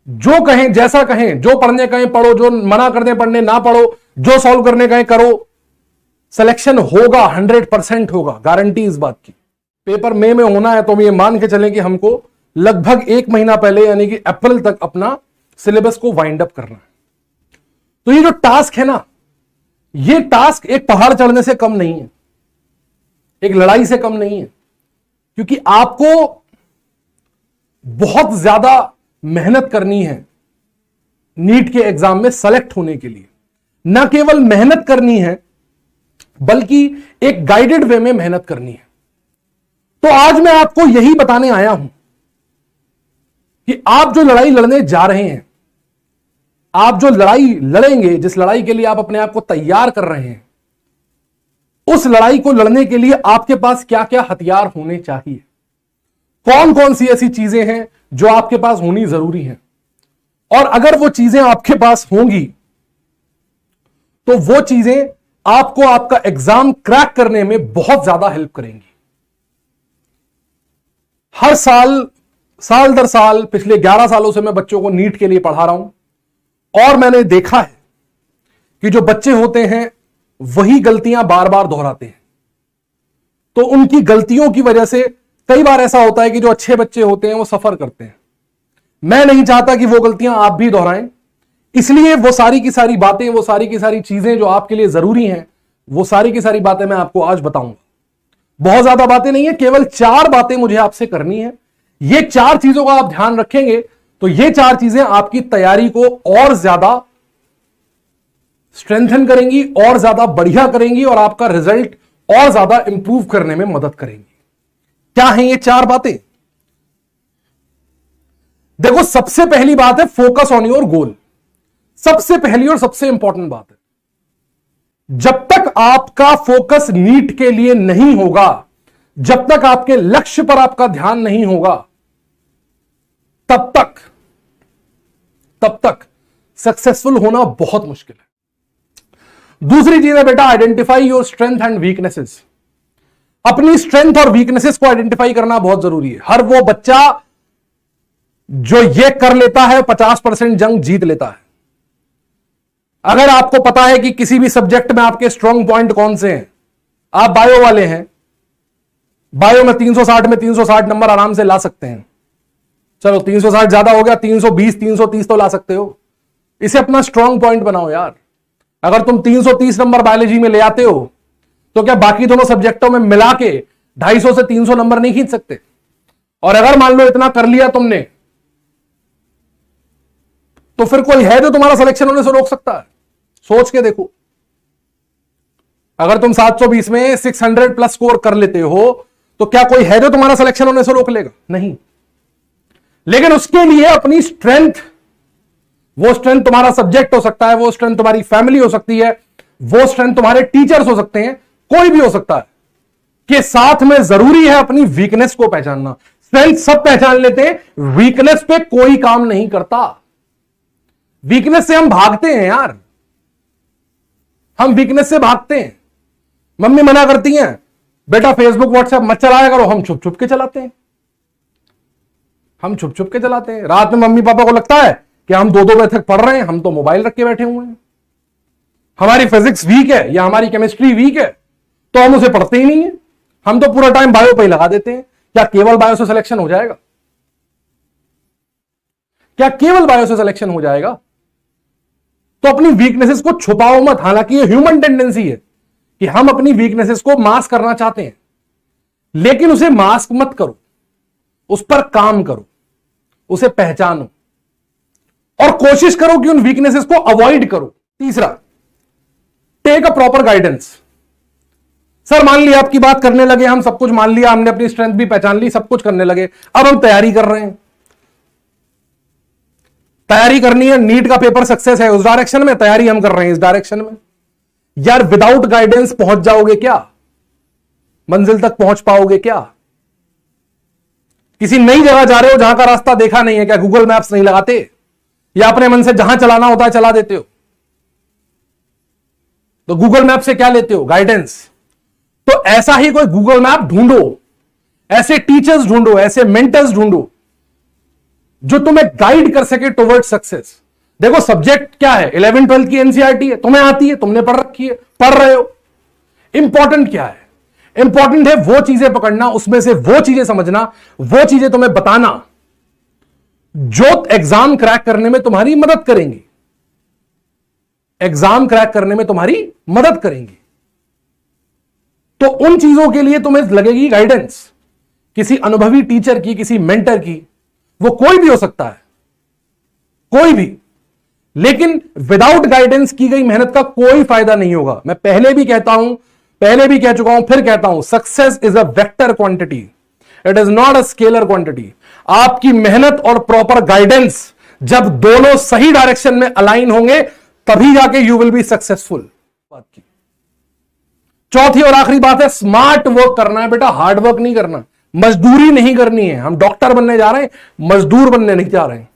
जो कहें जैसा कहें, जो पढ़ने कहें पढ़ो, जो मना कर दें पढ़ने ना पढ़ो, जो सॉल्व करने कहें करो, सिलेक्शन होगा, 100% होगा, गारंटी इस बात की। पेपर मई में होना है तो हम ये मान के चलें कि हमको लगभग 1 महीना पहले यानी कि अप्रैल तक अपना सिलेबस को वाइंड अप करना है। तो ये जो टास्क है ना, ये टास्क एक पहाड़ चढ़ने से कम नहीं है, एक लड़ाई से कम नहीं है, क्योंकि आपको बहुत ज्यादा मेहनत करनी है नीट के एग्जाम में सेलेक्ट होने के लिए। ना केवल मेहनत करनी है बल्कि एक गाइडेड वे में मेहनत करनी है। तो आज मैं आपको यही बताने आया हूं कि आप जो लड़ाई लड़ने जा रहे हैं, आप जो लड़ाई लड़ेंगे, जिस लड़ाई के लिए आप अपने आप को तैयार कर रहे हैं, उस लड़ाई को लड़ने के लिए आपके पास क्या क्या हथियार होने चाहिए, कौन कौन सी ऐसी चीजें हैं जो आपके पास होनी जरूरी है। और अगर वो चीजें आपके पास होंगी तो वो चीजें आपको आपका एग्जाम क्रैक करने में बहुत ज्यादा हेल्प करेंगी। हर साल, साल दर साल, पिछले 11 सालों से मैं बच्चों को नीट के लिए पढ़ा रहा हूं और मैंने देखा है कि जो बच्चे होते हैं वही गलतियां बार बार दोहराते हैं। तो उनकी गलतियों की वजह से कई बार ऐसा होता है कि जो अच्छे बच्चे होते हैं वो सफर करते हैं। मैं नहीं चाहता कि वो गलतियां आप भी दोहराएं, इसलिए वो सारी की सारी बातें, वो सारी की सारी चीजें जो आपके लिए जरूरी हैं, वो सारी की सारी बातें मैं आपको आज बताऊंगा। बहुत ज्यादा बातें नहीं है, केवल 4 बातें मुझे आपसे करनी है। ये 4 चीजों का आप ध्यान रखेंगे तो ये 4 चीजें आपकी तैयारी को और ज्यादा स्ट्रेंथन करेंगी, और ज्यादा बढ़िया करेंगी और आपका रिजल्ट और ज्यादा इंप्रूव करने में मदद करेंगी। क्या हैं ये 4 बातें? देखो, सबसे पहली बात है फोकस ऑन योर गोल। सबसे पहली और सबसे इंपॉर्टेंट बात है, जब तक आपका फोकस नीट के लिए नहीं होगा, जब तक आपके लक्ष्य पर आपका ध्यान नहीं होगा, तब तक सक्सेसफुल होना बहुत मुश्किल है। दूसरी चीज है बेटा, identify your strength and weaknesses. अपनी स्ट्रेंथ और वीकनेसेस को आइडेंटिफाई करना बहुत जरूरी है। हर वो बच्चा जो ये कर लेता है 50% जंग जीत लेता है। अगर आपको पता है कि किसी भी सब्जेक्ट में आपके स्ट्रॉन्ग पॉइंट कौन से हैं, आप बायो वाले हैं, बायो में 360 में 360 नंबर आराम से ला सकते हैं। चलो 360 ज्यादा हो गया, 320 330 तो ला सकते हो। इसे अपना स्ट्रॉन्ग पॉइंट बनाओ यार। अगर तुम 330 नंबर बायोलॉजी में ले आते हो तो क्या बाकी दोनों सब्जेक्टों में मिला के 250 से 300 नंबर नहीं खींच सकते? और अगर मान लो इतना कर लिया तुमने, तो फिर कोई है जो तुम्हारा सिलेक्शन होने से रोक सकता है? सोच के देखो। अगर तुम 720 में 600 प्लस स्कोर कर लेते हो तो क्या कोई है जो तुम्हारा सिलेक्शन होने से रोक लेगा? नहीं। लेकिन उसके लिए अपनी स्ट्रेंथ, वो स्ट्रेंथ तुम्हारा सब्जेक्ट हो सकता है, वो स्ट्रेंथ तुम्हारी फैमिली हो सकती है, वो स्ट्रेंथ तुम्हारे टीचर्स हो सकते हैं, कोई भी हो सकता है, के साथ में जरूरी है अपनी वीकनेस को पहचानना। स्ट्रेंथ सब पहचान लेते हैं, वीकनेस पे कोई काम नहीं करता। वीकनेस से हम भागते हैं यार, हम वीकनेस से भागते हैं। मम्मी मना करती हैं, बेटा फेसबुक व्हाट्सएप मत चलाया करो, हम छुप छुप के चलाते हैं। हम छुप छुप के चलाते हैं। रात में मम्मी पापा को लगता है कि हम 2-2 बजे तक पढ़ रहे हैं, हम तो मोबाइल रख के बैठे हुए हैं। हमारी फिजिक्स वीक है या हमारी केमिस्ट्री वीक है तो हम उसे पढ़ते ही नहीं है, हम तो पूरा टाइम बायो पे ही लगा देते हैं। क्या केवल बायो से सिलेक्शन हो जाएगा? क्या केवल बायो से सिलेक्शन हो जाएगा? तो अपनी वीकनेसेस को छुपाओ मत। हालांकि ये ह्यूमन टेंडेंसी है कि हम अपनी वीकनेसेस को मास्क करना चाहते हैं, लेकिन उसे मास्क मत करो, उस पर काम करो, उसे पहचानो और कोशिश करो कि उन वीकनेसेस को अवॉइड करो। तीसरा, take a proper guidance. Sir मान लिया आपकी बात करने लगे, हम सब कुछ मान लिया, हमने अपनी स्ट्रेंथ भी पहचान ली, सब कुछ करने लगे, अब हम तैयारी कर रहे हैं। तैयारी करनी है, नीट का पेपर सक्सेस है, उस डायरेक्शन में तैयारी हम कर रहे हैं, इस डायरेक्शन में। यार विदाउट गाइडेंस पहुंच जाओगे क्या? मंजिल तक पहुंच पाओगे क्या? किसी नई जगह जा रहे हो जहां का रास्ता देखा नहीं है, क्या गूगल मैप्स नहीं लगाते? या अपने मन से जहां चलाना होता है चला देते हो? तो गूगल मैप से क्या लेते हो? गाइडेंस। तो ऐसा ही कोई गूगल मैप ढूंढो, ऐसे टीचर्स ढूंढो, ऐसे मेंटर्स ढूंढो जो तुम्हें गाइड कर सके टुवर्ड सक्सेस। देखो सब्जेक्ट क्या है, 11 12 की एनसीईआरटी है, तुम्हें आती है, तुमने पढ़ रखी है, पढ़ रहे हो। इंपॉर्टेंट क्या है? इंपॉर्टेंट है वो चीजें पकड़ना, उसमें से वो चीजें समझना, वो चीजें तुम्हें बताना जो एग्जाम क्रैक करने में तुम्हारी मदद करेंगी, एग्जाम क्रैक करने में तुम्हारी मदद करेंगी। तो उन चीजों के लिए तुम्हें लगेगी गाइडेंस, किसी अनुभवी टीचर की, किसी मेंटर की, वो कोई भी हो सकता है, कोई भी। लेकिन विदाउट गाइडेंस की गई मेहनत का कोई फायदा नहीं होगा। मैं पहले भी कहता हूं, पहले भी कह चुका हूं, फिर कहता हूं, success is a vector quantity, it is not a scalar quantity. आपकी मेहनत और प्रॉपर गाइडेंस जब दोनों सही डायरेक्शन में अलाइन होंगे तभी जाके यू विल बी सक्सेसफुल। बात की चौथी और आखिरी बात है, स्मार्ट वर्क करना है बेटा, हार्ड वर्क नहीं करना, मजदूरी नहीं करनी है। हम डॉक्टर बनने जा रहे हैं, मजदूर बनने नहीं जा रहे हैं।